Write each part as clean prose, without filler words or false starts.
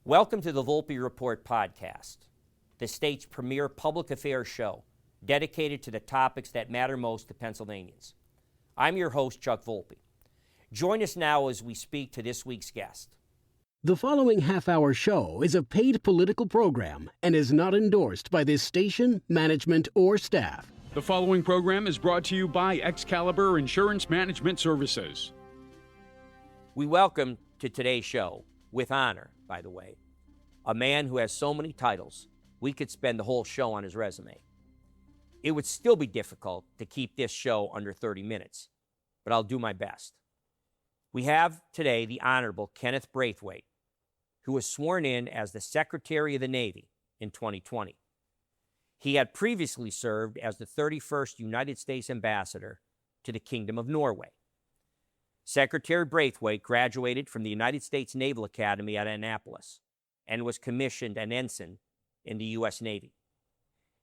Welcome to the Volpe Report podcast, the state's premier public affairs show dedicated to the topics that matter most to Pennsylvanians. I'm your host, Chuck Volpe. Join us now as we speak to this week's guest. The following half-hour show is a paid political program and is not endorsed by this station, management, or staff. The following program is brought to you by Excalibur Insurance Management Services. We welcome to today's show, with honor, by the way, a man who has so many titles, we could spend the whole show on his resume. It would still be difficult to keep this show under 30 minutes, but I'll do my best. We have today the Honorable Kenneth Braithwaite, who was sworn in as the Secretary of the Navy in 2020. He had previously served as the 31st United States Ambassador to the Kingdom of Norway. Secretary Braithwaite graduated from the United States Naval Academy at Annapolis and was commissioned an ensign in the U.S. Navy.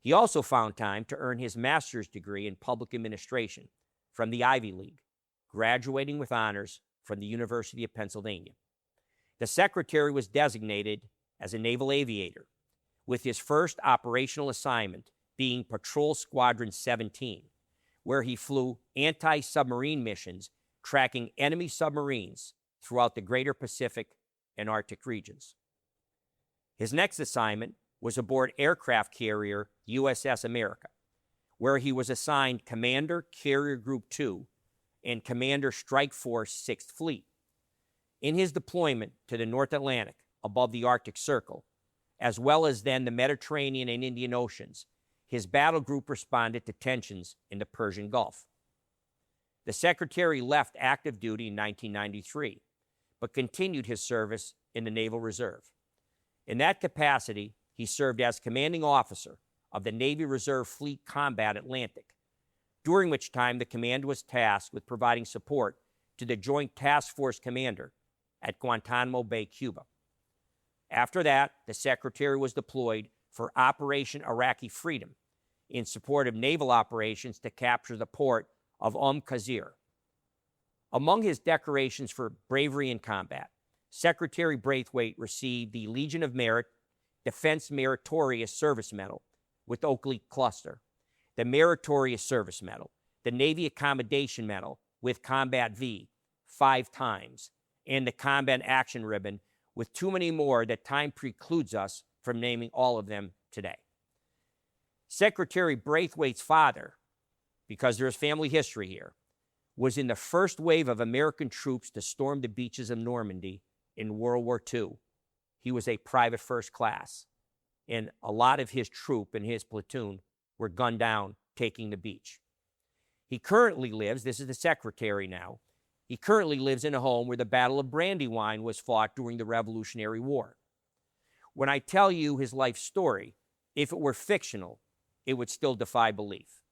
He also found time to earn his master's degree in public administration from the Ivy League, graduating with honors from the University of Pennsylvania. The Secretary was designated as a naval aviator, with his first operational assignment being Patrol Squadron 17, where he flew anti-submarine missions tracking enemy submarines throughout the greater Pacific and Arctic regions. His next assignment was aboard aircraft carrier USS America, where he was assigned Commander Carrier Group 2 and Commander Strike Force 6th Fleet. In his deployment to the North Atlantic above the Arctic Circle, as well as then the Mediterranean and Indian Oceans, his battle group responded to tensions in the Persian Gulf. The Secretary left active duty in 1993, but continued his service in the Naval Reserve. In that capacity, he served as commanding officer of the Navy Reserve Fleet Combat Atlantic, during which time the command was tasked with providing support to the Joint Task Force Commander at Guantanamo Bay, Cuba. After that, the Secretary was deployed for Operation Iraqi Freedom in support of naval operations to capture the port of Qasr. Among his decorations for bravery in combat, Secretary Braithwaite received the Legion of Merit Defense Meritorious Service Medal with Oakley Cluster, the Meritorious Service Medal, the Navy Accommodation Medal with Combat V 5 times, and the Combat Action Ribbon, with too many more that time precludes us from naming all of them today. Secretary Braithwaite's father, because there's family history here, was in the first wave of American troops to storm the beaches of Normandy in World War II. He was a private first class, and a lot of his troop and his platoon were gunned down taking the beach. He currently lives, this is the Secretary now, he currently lives in a home where the Battle of Brandywine was fought during the Revolutionary War. When I tell you his life story, if it were fictional, it would still defy belief.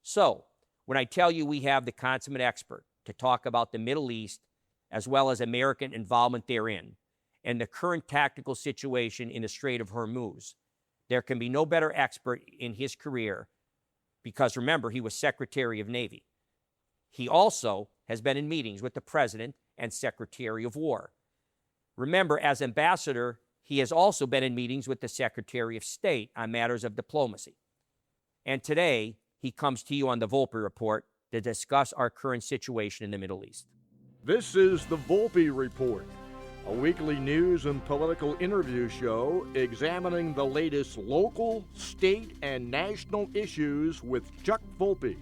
So, when I tell you we have the consummate expert to talk about the Middle East as well as American involvement therein and the current tactical situation in the Strait of Hormuz, there can be no better expert in his career because, remember, he was Secretary of Navy. He also has been in meetings with the President and Secretary of War. Remember, as ambassador, he has also been in meetings with the Secretary of State on matters of diplomacy. And today, he comes to you on the Volpe Report to discuss our current situation in the Middle East. This is the Volpe Report, a weekly news and political interview show examining the latest local, state, and national issues with Chuck Volpe.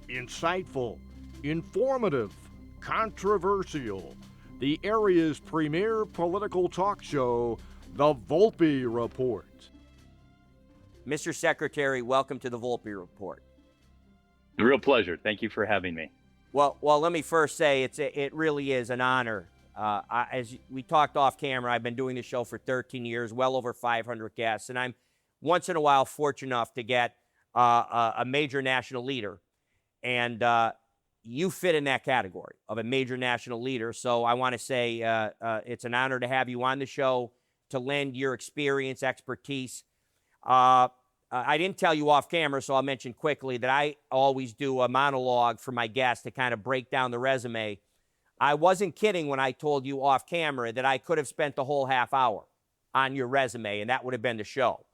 Insightful, informative, controversial, the area's premier political talk show, the Volpe Report. Mr. Secretary, welcome to the Volpe Report. A real pleasure. Thank you for having me. Well, let me first say it really is an honor. As we talked off camera, I've been doing this show for 13 years, well over 500 guests, and I'm once in a while fortunate enough to get a major national leader, and you fit in that category of a major national leader. So I want to say it's an honor to have you on the show to lend your experience, expertise. I didn't tell you off camera, so I'll mention quickly that I always do a monologue for my guests to kind of break down the resume. I wasn't kidding when I told you off camera that I could have spent the whole half hour on your resume, and that would have been the show.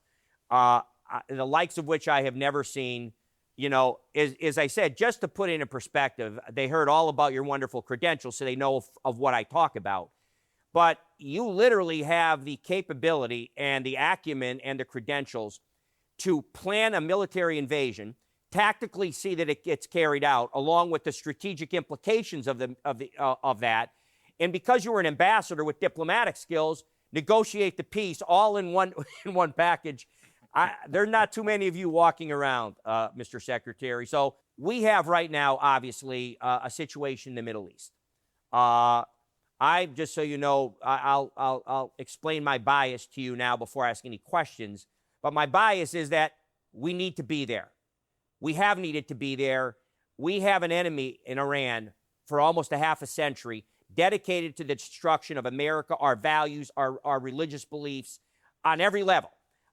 The likes of which I have never seen. You know, as I said, just to put it in perspective, they heard all about your wonderful credentials, so they know of what I talk about. But you literally have the capability and the acumen and the credentials to plan a military invasion, tactically see that it gets carried out, along with the strategic implications of that. And because you were an ambassador with diplomatic skills, negotiate the peace all in one package. There are not too many of you walking around, Mr. Secretary. So we have right now, obviously, a situation in the Middle East. Just so you know, I'll explain my bias to you now before I ask any questions. But my bias is that we need to be there. We have needed to be there. We have an enemy in Iran for almost a half a century, dedicated to the destruction of America, our values, our religious beliefs on every level.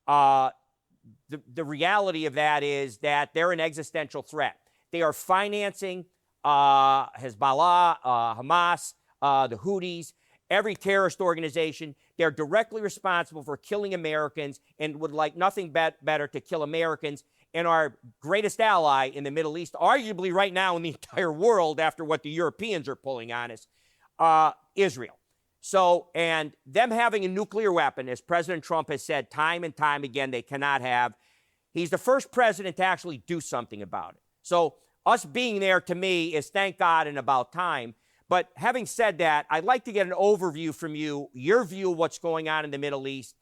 The reality of that is that they're an existential threat. They are financing Hezbollah, Hamas, the Houthis, every terrorist organization. They're directly responsible for killing Americans and would like nothing better to kill Americans and our greatest ally in the Middle East, arguably right now in the entire world after what the Europeans are pulling on us, Israel. So, and them having a nuclear weapon, as President Trump has said time and time again, they cannot have. He's the first president to actually do something about it. So us being there, to me, is thank God and about time. But having said that, I'd like to get an overview from you, your view of what's going on in the Middle East.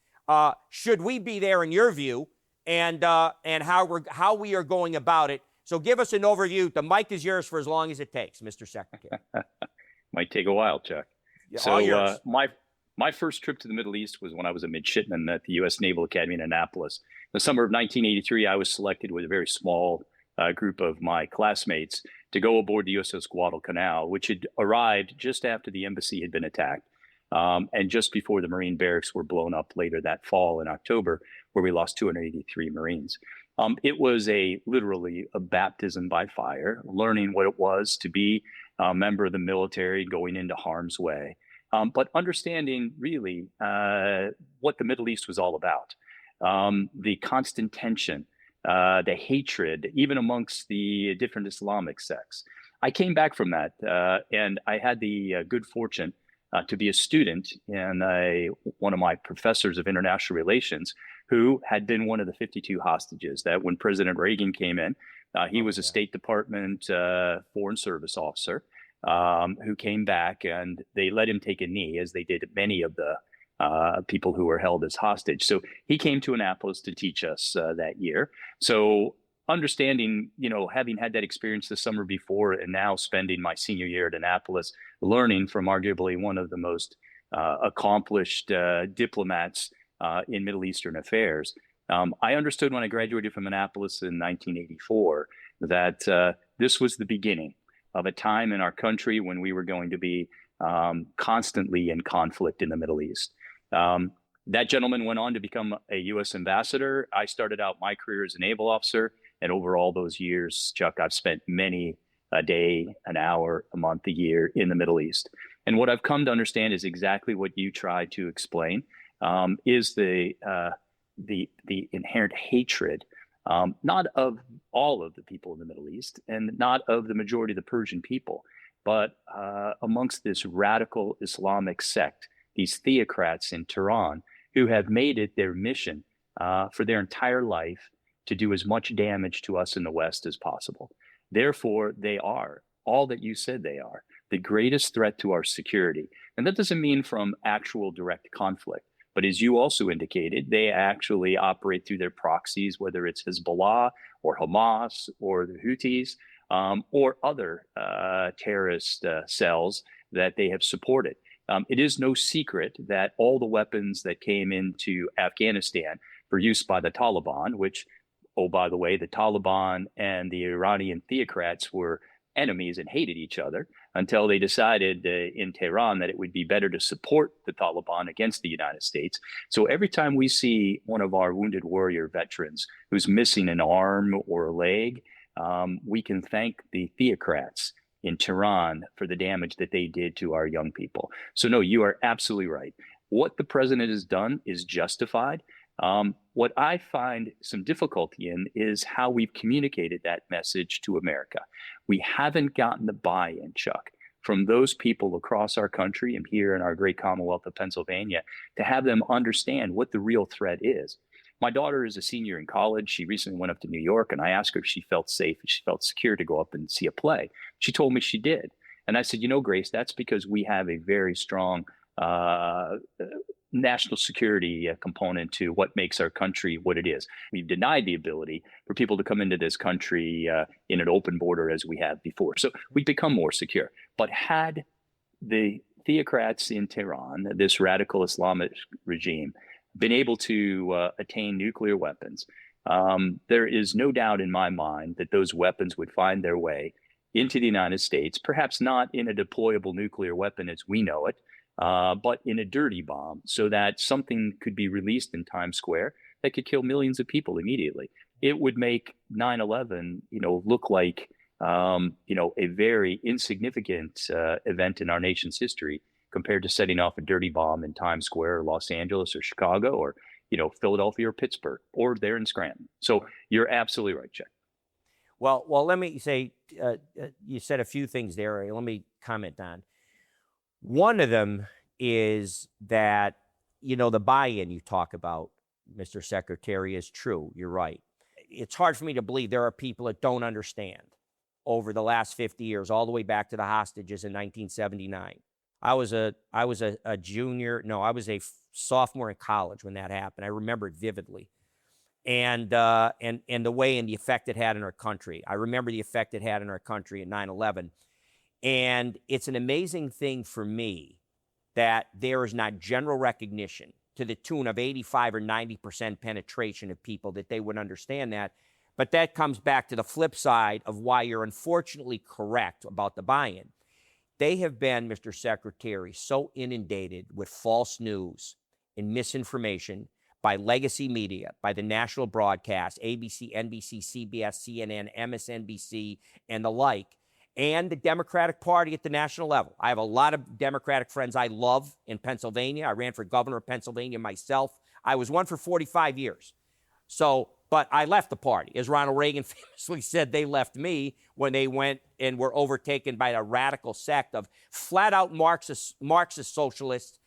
Should we be there in your view, and how we are going about it? So give us an overview. The mic is yours for as long as it takes, Mr. Secretary. Might take a while, Chuck. Yeah, so my first trip to the Middle East was when I was a midshipman at the U.S. Naval Academy in Annapolis. In the summer of 1983, I was selected with a very small group of my classmates to go aboard the USS Guadalcanal, which had arrived just after the embassy had been attacked, and just before the Marine barracks were blown up later that fall in October, where we lost 283 Marines. It was literally a baptism by fire, learning what it was to be a member of the military going into harm's way, but understanding really what the Middle East was all about. The constant tension, the hatred, even amongst the different Islamic sects. I came back from that, and I had the good fortune to be a student and one of my professors of international relations, who had been one of the 52 hostages that when President Reagan came in, he was a State Department Foreign Service officer who came back, and they let him take a knee, as they did many of the people who were held as hostage. So he came to Annapolis to teach us that year. So understanding, having had that experience the summer before and now spending my senior year at Annapolis, learning from arguably one of the most accomplished diplomats in Middle Eastern affairs, I understood when I graduated from Annapolis in 1984 that this was the beginning of a time in our country when we were going to be constantly in conflict in the Middle East. That gentleman went on to become a U.S. ambassador. I started out my career as a naval officer, and over all those years, Chuck, I've spent many a day, an hour, a month, a year in the Middle East. And what I've come to understand is exactly what you tried to explain, is the inherent hatred, not of all of the people in the Middle East and not of the majority of the Persian people, but amongst this radical Islamic sect, these theocrats in Tehran, who have made it their mission for their entire life to do as much damage to us in the West as possible. Therefore, they are all that you said they are, the greatest threat to our security. And that doesn't mean from actual direct conflict, but as you also indicated, they actually operate through their proxies, whether it's Hezbollah or Hamas or the Houthis or other terrorist cells that they have supported. It is no secret that all the weapons that came into Afghanistan for use by the Taliban, which, oh, by the way, the Taliban and the Iranian theocrats were enemies and hated each other until they decided in Tehran that it would be better to support the Taliban against the United States. So every time we see one of our wounded warrior veterans who's missing an arm or a leg, we can thank the theocrats in Tehran for the damage that they did to our young people. So no, you are absolutely right. what the president has done is justified. What I find some difficulty in is how we've communicated that message to America. We haven't gotten the buy-in, Chuck, from those people across our country and here in our great Commonwealth of Pennsylvania to have them understand what the real threat is. My daughter is a senior in college. She recently went up to New York, and I asked her if she felt safe, if she felt secure to go up and see a play. She told me she did. And I said, Grace, that's because we have a very strong national security component to what makes our country what it is. We've denied the ability for people to come into this country in an open border as we have before. So we've become more secure. But had the theocrats in Tehran, this radical Islamic regime, been able to attain nuclear weapons, there is no doubt in my mind that those weapons would find their way into the United States, perhaps not in a deployable nuclear weapon as we know it, but in a dirty bomb, so that something could be released in Times Square that could kill millions of people immediately. It would make 9/11, look like, a very insignificant event in our nation's history compared to setting off a dirty bomb in Times Square or Los Angeles or Chicago or, Philadelphia or Pittsburgh or there in Scranton. So you're absolutely right, Chuck. Well, let me say, you said a few things there. Let me comment on. One of them is that, the buy-in you talk about, Mr. Secretary, is true. You're right. It's hard for me to believe there are people that don't understand over the last 50 years, all the way back to the hostages in 1979. I was a sophomore in college when that happened. I remember it vividly. And the way and the effect it had in our country. I remember the effect it had in our country at 9/11. And it's an amazing thing for me that there is not general recognition to the tune of 85 or 90% penetration of people that they would understand that. But that comes back to the flip side of why you're unfortunately correct about the buy-in. They have been, Mr. Secretary, so inundated with false news and misinformation by legacy media, by the national broadcast, ABC, NBC, CBS, CNN, MSNBC, and the like, and the Democratic Party at the national level. I have a lot of Democratic friends I love in Pennsylvania. I ran for governor of Pennsylvania myself. I was one for 45 years. But I left the party. As Ronald Reagan famously said, they left me when they went and were overtaken by a radical sect of flat-out Marxist socialists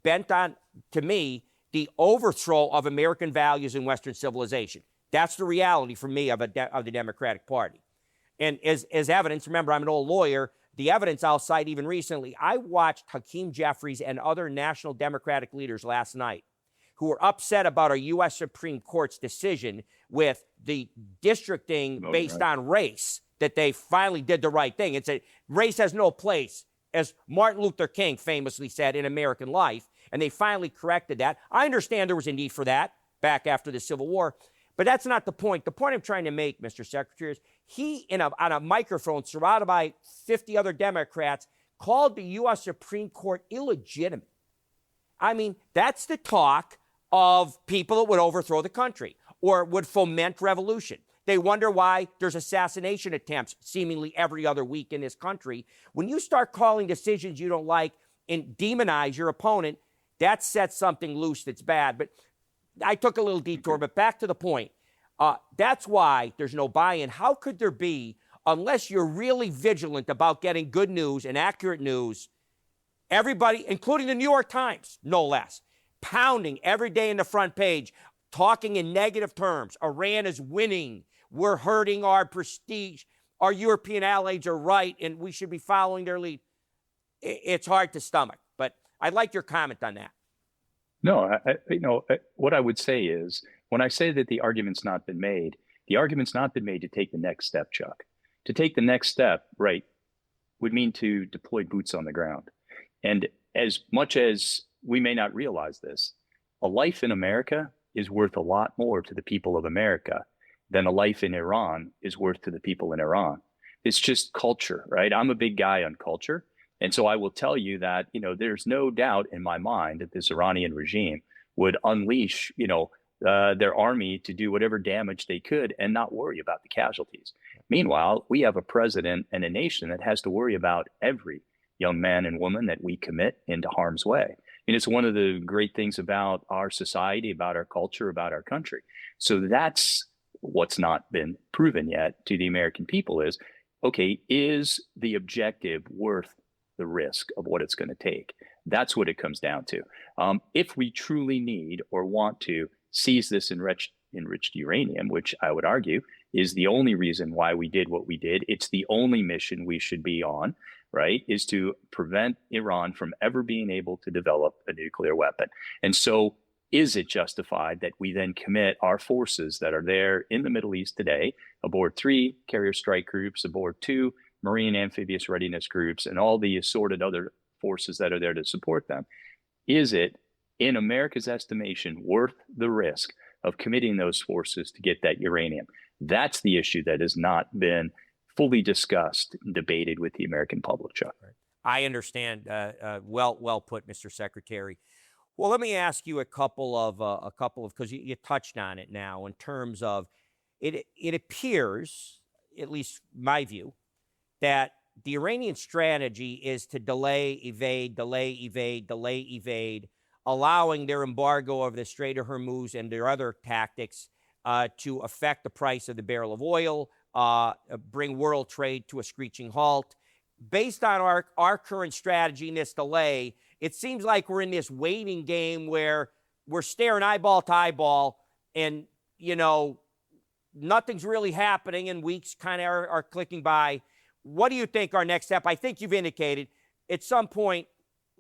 bent on, to me, the overthrow of American values and Western civilization. That's the reality for me of the Democratic Party. And as evidence, remember, I'm an old lawyer, the evidence I'll cite even recently, I watched Hakeem Jeffries and other national Democratic leaders last night who were upset about our U.S. Supreme Court's decision with the districting based on race, that they finally did the right thing and said race has no place, as Martin Luther King famously said, in American life. And they finally corrected that. I understand there was a need for that back after the Civil War, but that's not the point. The point I'm trying to make, Mr. Secretary, is he, on a microphone surrounded by 50 other Democrats, called the U.S. Supreme Court illegitimate. I mean, that's the talk of people that would overthrow the country or would foment revolution. They wonder why there's assassination attempts seemingly every other week in this country. When you start calling decisions you don't like and demonize your opponent, that sets something loose that's bad. But I took a little detour, but back to the point. That's why there's no buy-in. How could there be, unless you're really vigilant about getting good news and accurate news? Everybody, including the New York Times, no less, pounding every day in the front page, talking in negative terms. Iran is winning. We're hurting our prestige. Our European allies are right, and we should be following their lead. It's hard to stomach, but I'd like your comment on that. No, what I would say is, when I say that the argument's not been made, the argument's not been made to take the next step, Chuck. To take the next step, right, would mean to deploy boots on the ground. And as much as we may not realize this, a life in America is worth a lot more to the people of America than a life in Iran is worth to the people in Iran. It's just culture, right? I'm a big guy on culture. And so I will tell you that, there's no doubt in my mind that this Iranian regime would unleash, their army to do whatever damage they could and not worry about the casualties. Meanwhile, we have a president and a nation that has to worry about every young man and woman that we commit into harm's way. And it's one of the great things about our society, about our culture, about our country. So that's what's not been proven yet to the American people is, okay, is the objective worth the risk of what it's going to take? That's what it comes down to. If we truly need or want to seize this enriched uranium, which I would argue is the only reason why we did what we did, it's the only mission we should be on, right, is to prevent Iran from ever being able to develop a nuclear weapon. And so is it justified that we then commit our forces that are there in the Middle East today, aboard 3 carrier strike groups, aboard 2 Marine amphibious readiness groups, and all the assorted other forces that are there to support them? Is it, in America's estimation, worth the risk of committing those forces to get that uranium? That's the issue that has not been fully discussed and debated with the American public, Chuck. I understand. Well put, Mr. Secretary. Well, let me ask you a couple of because you touched on it now in terms of it appears, at least my view, that the Iranian strategy is to delay, evade, allowing their embargo over the Strait of Hormuz and their other tactics to affect the price of the barrel of oil, bring world trade to a screeching halt. Based on our current strategy and this delay, it seems like we're in this waiting game where we're staring eyeball to eyeball and, nothing's really happening and weeks kind of are clicking by. What do you think our next step? I think you've indicated at some point,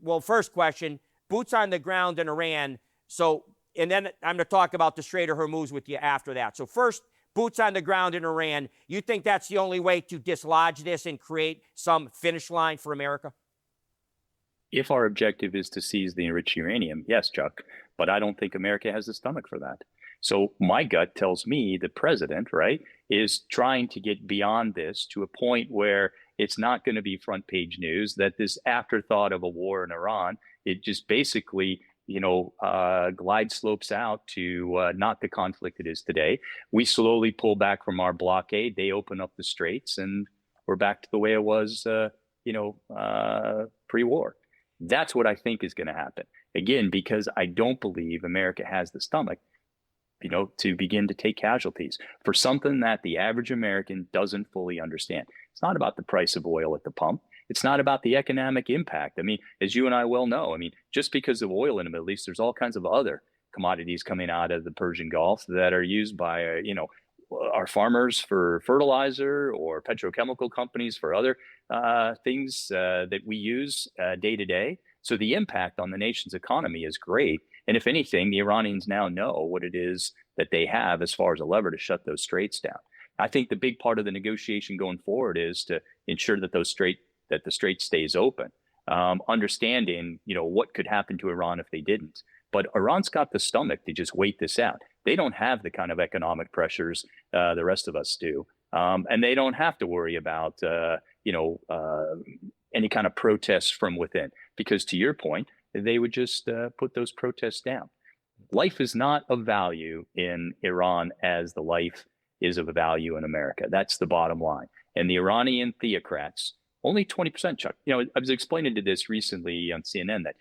well, first question, boots on the ground in Iran. So, and then I'm going to talk about the Strait of Hormuz with you after that. So first, boots on the ground in Iran. You think that's the only way to dislodge this and create some finish line for America? If our objective is to seize the enriched uranium, yes, Chuck, but I don't think America has the stomach for that. So my gut tells me the president, right, is trying to get beyond this to a point where it's not going to be front page news, that this afterthought of a war in Iran, it just basically, glide slopes out to not the conflict it is today. We slowly pull back from our blockade. They open up the straits and we're back to the way it was, pre-war. That's what I think is going to happen. Again, because I don't believe America has the stomach, to begin to take casualties for something that the average American doesn't fully understand. It's not about the price of oil at the pump. It's not about the economic impact. I mean, as you and I well know, just because of oil in the Middle East, there's all kinds of other commodities coming out of the Persian Gulf that are used by, our farmers for fertilizer or petrochemical companies for other things that we use day to day. So the impact on the nation's economy is great. And if anything, the Iranians now know what it is that they have as far as a lever to shut those straits down. I think the big part of the negotiation going forward is to ensure that the strait stays open, understanding, what could happen to Iran if they didn't. But Iran's got the stomach to just wait this out. They don't have the kind of economic pressures the rest of us do. And they don't have to worry about, any kind of protests from within, because to your point, they would just put those protests down. Life is not of value in Iran as the life is of a value in America. That's the bottom line. And the Iranian theocrats, only 20%, Chuck. I was explaining to this recently on CNN that,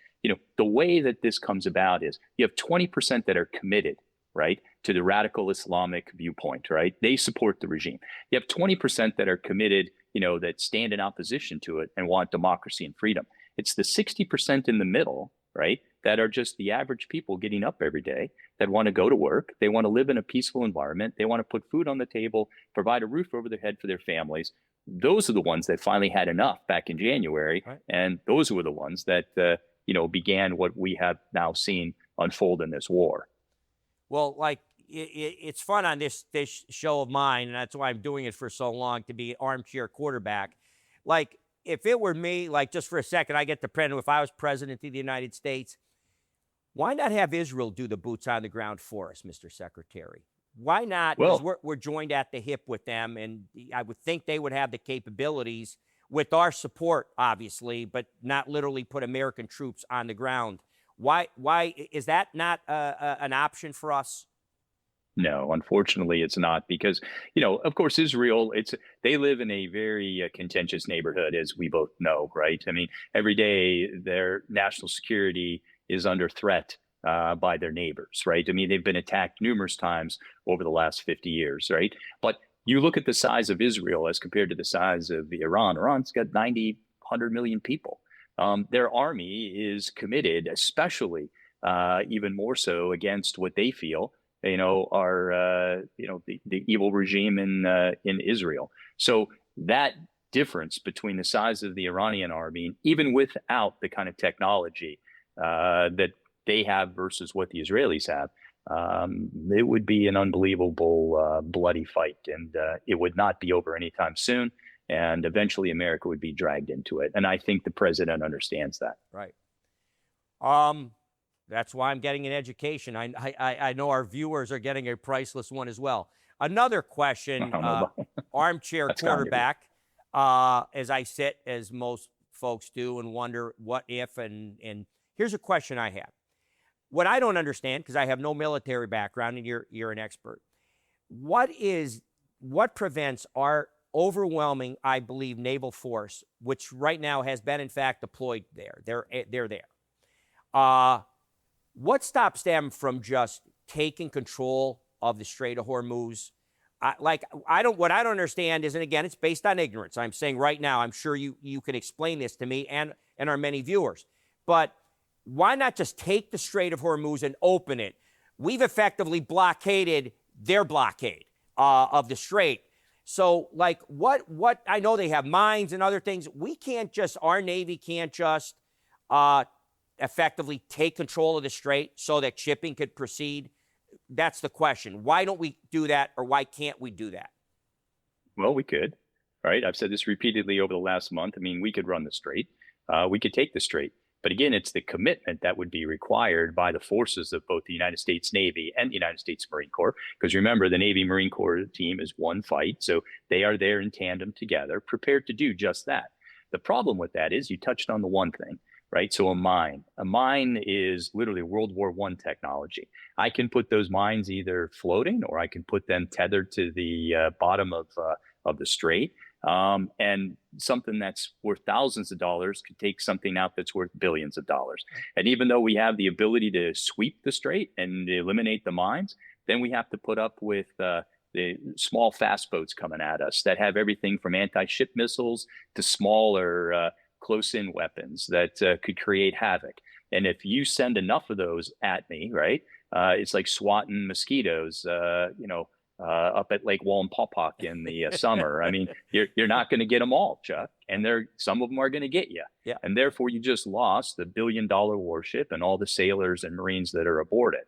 the way that this comes about is you have 20% that are committed, right, to the radical Islamic viewpoint, right? They support the regime. You have 20% that are committed, that stand in opposition to it and want democracy and freedom. It's the 60% in the middle, right, that are just the average people getting up every day that want to go to work. They want to live in a peaceful environment. They want to put food on the table, provide a roof over their head for their families. Those are the ones that finally had enough back in January. Right. And those were the ones that, began what we have now seen unfold in this war. Well, it's fun on this show of mine, and that's why I'm doing it for so long, to be an armchair quarterback. If it were me, just for a second, I get the president, if I was president of the United States, why not have Israel do the boots on the ground for us, Mr. Secretary? Why not? Because we're joined at the hip with them, and I would think they would have the capabilities with our support, obviously, but not literally put American troops on the ground. Why is that not an option for us? No, unfortunately, it's not, because, of course, Israel, they live in a very contentious neighborhood, as we both know, right? Every day their national security is under threat by their neighbors, right? I mean, they've been attacked numerous times over the last 50 years, right? But you look at the size of Israel as compared to the size of Iran. Iran's got 90, 100 million people. Their army is committed, especially even more so against what they feel, are the evil regime in Israel. So that difference between the size of the Iranian army, even without the kind of technology that they have versus what the Israelis have, it would be an unbelievable bloody fight, and it would not be over anytime soon. And eventually, America would be dragged into it. And I think the president understands that. Right. That's why I'm getting an education. I know our viewers are getting a priceless one as well. Another question, armchair quarterback, as I sit, as most folks do, and wonder what if, and here's a question I have. What I don't understand, because I have no military background, and you're an expert, what prevents our overwhelming, I believe, naval force, which right now has been, in fact, deployed there. They're there. What stops them from just taking control of the Strait of Hormuz? What I don't understand is, and again, it's based on ignorance. I'm saying right now, I'm sure you can explain this to me and our many viewers, but why not just take the Strait of Hormuz and open it? We've effectively blockaded their blockade of the Strait. So, what I know they have mines and other things. Our Navy can't just effectively take control of the Strait so that shipping could proceed. That's the question. Why don't we do that, or why can't we do that? Well, we could, right? I've said this repeatedly over the last month. I mean, we could run the Strait. We could take the Strait. But again, it's the commitment that would be required by the forces of both the United States Navy and the United States Marine Corps. Because remember, the Navy Marine Corps team is one fight. So they are there in tandem together, prepared to do just that. The problem with that is you touched on the one thing, right? So a mine is literally World War I technology. I can put those mines either floating, or I can put them tethered to the bottom of the Strait. And something that's worth thousands of dollars could take something out that's worth billions of dollars. And even though we have the ability to sweep the Strait and eliminate the mines, then we have to put up with the small fast boats coming at us that have everything from anti-ship missiles to smaller close-in weapons that could create havoc. And if you send enough of those at me, right, it's like swatting mosquitoes, up at Lake Wallenpaupack in the summer. I mean, you're not going to get them all, Chuck, and some of them are going to get you. Yeah. And therefore, you just lost the billion-dollar warship and all the sailors and Marines that are aboard it.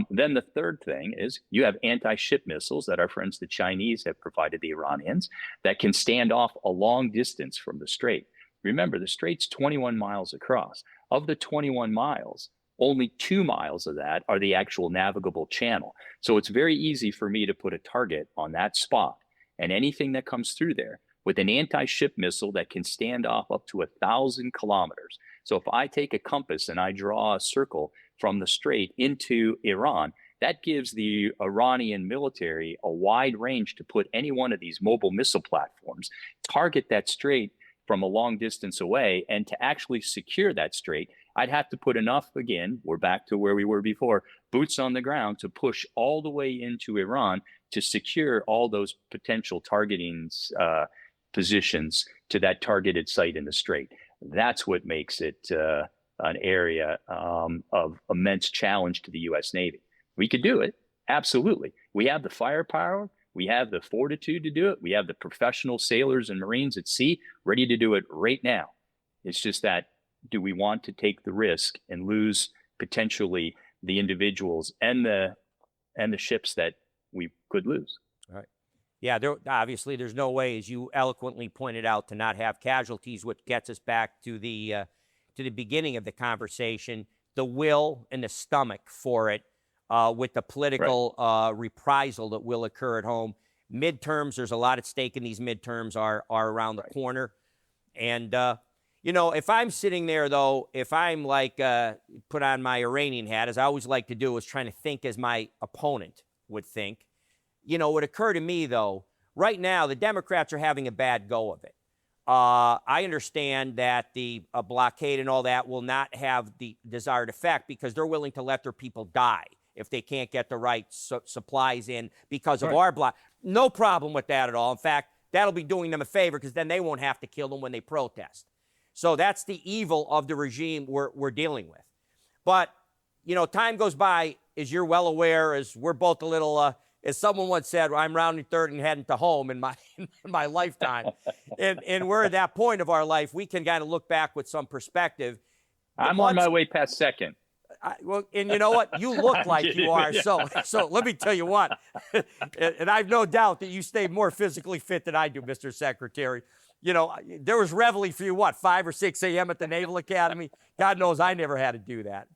Then the third thing is you have anti-ship missiles that our friends the Chinese have provided the Iranians that can stand off a long distance from the Strait. Remember, the Strait's 21 miles across. Of the 21 miles, only 2 miles of that are the actual navigable channel. So it's very easy for me to put a target on that spot, and anything that comes through there with an anti-ship missile that can stand off up to 1,000 kilometers. So if I take a compass and I draw a circle from the Strait into Iran, that gives the Iranian military a wide range to put any one of these mobile missile platforms, target that Strait from a long distance away, and to actually secure that Strait, I'd have to put enough, again, we're back to where we were before, boots on the ground to push all the way into Iran to secure all those potential targeting positions to that targeted site in the Strait. That's what makes it an area of immense challenge to the U.S. Navy. We could do it, absolutely. We have the firepower. We have the fortitude to do it. We have the professional sailors and Marines at sea ready to do it right now. It's just that, do we want to take the risk and lose potentially the individuals and the ships that we could lose? All right. Yeah, obviously there's no way, as you eloquently pointed out, to not have casualties, which gets us back to the beginning of the conversation, the will and the stomach for it, with the political reprisal that will occur at home. Midterms, there's a lot at stake in these midterms, are around the corner. And, if I'm sitting there, though, if I'm put on my Iranian hat, as I always like to do, is trying to think as my opponent would think, it would occur to me, though, right now, the Democrats are having a bad go of it. I understand that the blockade and all that will not have the desired effect because they're willing to let their people die if they can't get the right supplies in because of our block. No problem with that at all. In fact, that'll be doing them a favor because then they won't have to kill them when they protest. So that's the evil of the regime we're dealing with. But, time goes by, as you're well aware, as we're both a little, as someone once said, I'm rounding third and heading to home in my lifetime. and we're at that point of our life, we can kind of look back with some perspective. I'm on my way past second. And you know what? You look like you are. So let me tell you what. And I've no doubt that you stay more physically fit than I do, Mr. Secretary. There was reveille for you, 5 or 6 a.m. at the Naval Academy? God knows I never had to do that.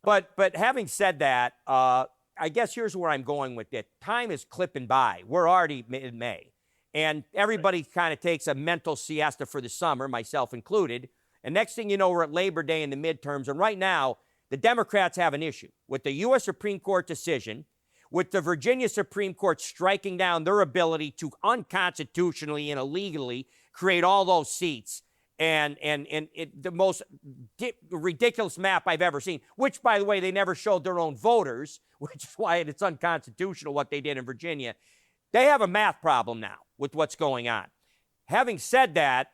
But having said that, I guess here's where I'm going with it. Time is clipping by. We're already in May. And everybody kind of takes a mental siesta for the summer, myself included. And next thing you know, we're at Labor Day in the midterms. And right now, the Democrats have an issue with the U.S. Supreme Court decision, with the Virginia Supreme Court striking down their ability to unconstitutionally and illegally create all those seats. And the most ridiculous map I've ever seen, which, by the way, they never showed their own voters, which is why it's unconstitutional what they did in Virginia. They have a math problem now with what's going on. Having said that,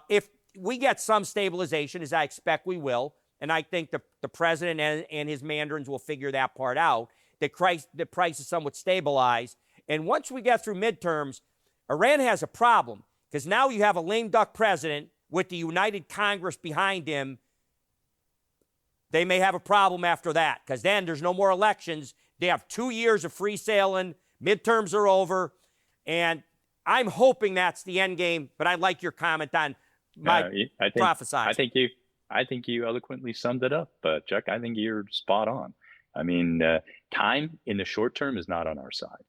if we get some stabilization, as I expect we will, and I think the president and his mandarins will figure that part out, the price is somewhat stabilized. And once we get through midterms, Iran has a problem because now you have a lame duck president with the united Congress behind him. They may have a problem after that because then there's no more elections. They have 2 years of free sailing. Midterms are over. And I'm hoping that's the end game, but I'd like your comment on my prophesizing. I think you eloquently summed it up, Chuck. I think you're spot on. I mean, time in the short term is not on our side.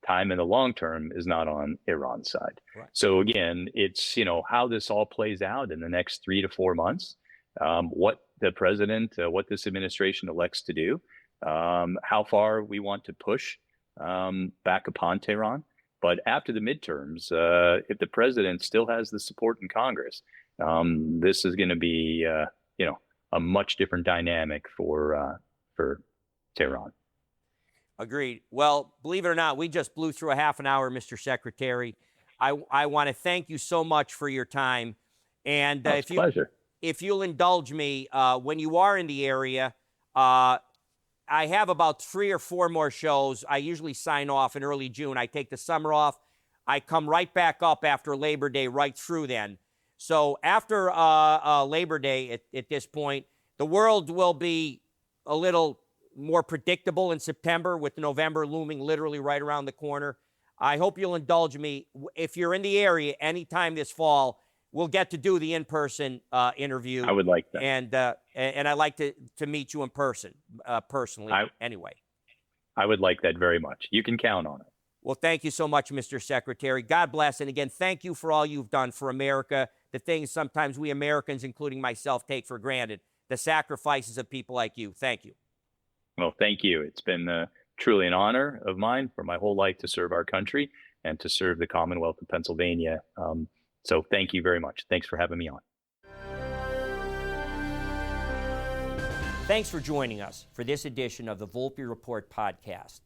Time in the long term is not on Iran's side. Right. So again, it's, how this all plays out in the next 3 to 4 months, what the president, what this administration elects to do, how far we want to push back upon Tehran. But after the midterms, if the president still has the support in Congress, this is going to be, a much different dynamic for Tehran. Agreed. Well, believe it or not, we just blew through a half an hour, Mr. Secretary. I want to thank you so much for your time. And pleasure. If you'll indulge me, when you are in the area, I have about 3 or 4 more shows. I usually sign off in early June. I take the summer off. I come right back up after Labor Day, right through then. So after Labor Day, at this point, the world will be a little more predictable in September with November looming literally right around the corner. I hope you'll indulge me. If you're in the area anytime this fall, we'll get to do the in-person interview. I would like that. And I'd like to meet you in person, personally, anyway. I would like that very much. You can count on it. Well, thank you so much, Mr. Secretary. God bless. And again, thank you for all you've done for America, the things sometimes we Americans, including myself, take for granted, the sacrifices of people like you. Thank you. Well, thank you. It's been truly an honor of mine for my whole life to serve our country and to serve the Commonwealth of Pennsylvania. So thank you very much. Thanks for having me on. Thanks for joining us for this edition of the Volpe Report podcast.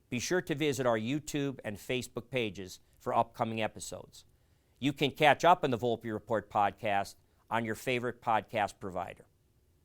Be sure to visit our YouTube and Facebook pages for upcoming episodes. You can catch up on the Volpe Report podcast on your favorite podcast provider.